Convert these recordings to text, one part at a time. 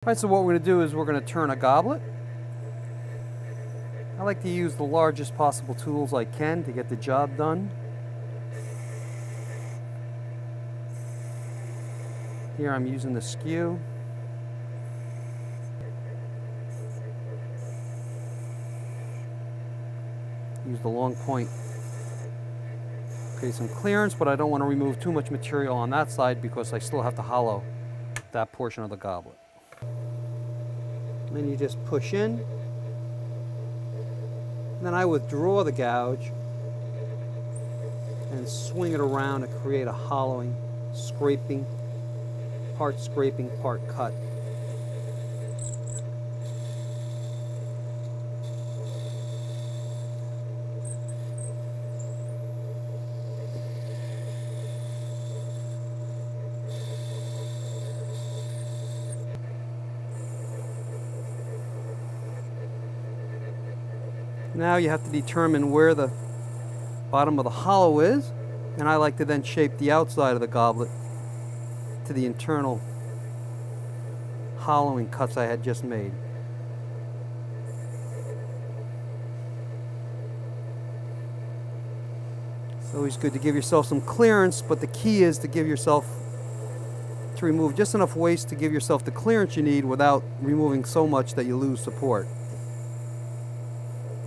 Alright, so what we're going to do is we're going to turn a goblet. I like to use the largest possible tools I can to get the job done. Here I'm using the skew. Use the long point. Create some clearance, but I don't want to remove too much material on that side because I still have to hollow that portion of the goblet. And then you just push in. And then I withdraw the gouge and swing it around to create a hollowing, scraping, part cut. Now you have to determine where the bottom of the hollow is, and I like to then shape the outside of the goblet to the internal hollowing cuts I had just made. It's always good to give yourself some clearance, but the key is to remove just enough waste to give yourself the clearance you need without removing so much that you lose support.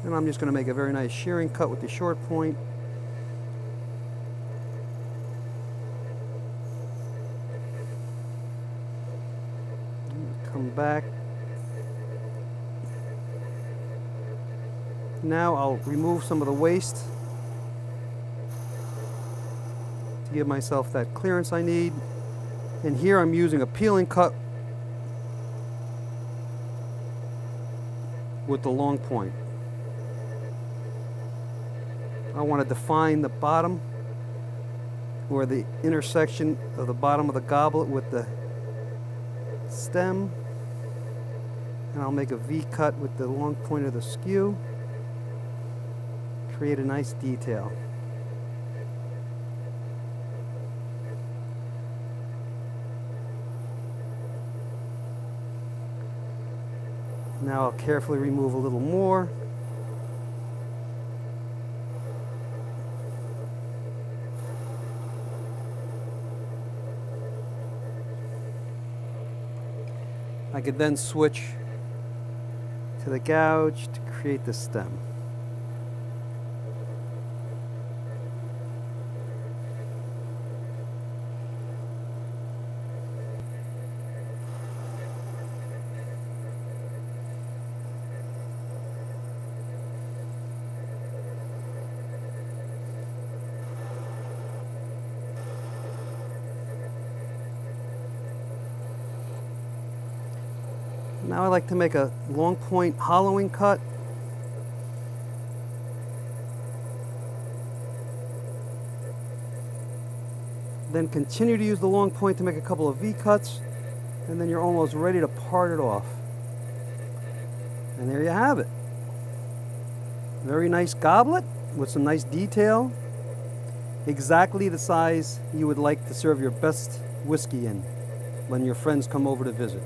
And I'm just going to make a very nice shearing cut with the short point. Come back. Now I'll remove some of the waste to give myself that clearance I need. And here I'm using a peeling cut with the long point. I want to define the bottom, or the intersection of the bottom of the goblet with the stem, and I'll make a V cut with the long point of the skew, create a nice detail. Now I'll carefully remove a little more. I could then switch to the gouge to create the stem. Now I like to make a long point hollowing cut. Then continue to use the long point to make a couple of V cuts, and then you're almost ready to part it off. And there you have it. Very nice goblet with some nice detail. Exactly the size you would like to serve your best whiskey in when your friends come over to visit.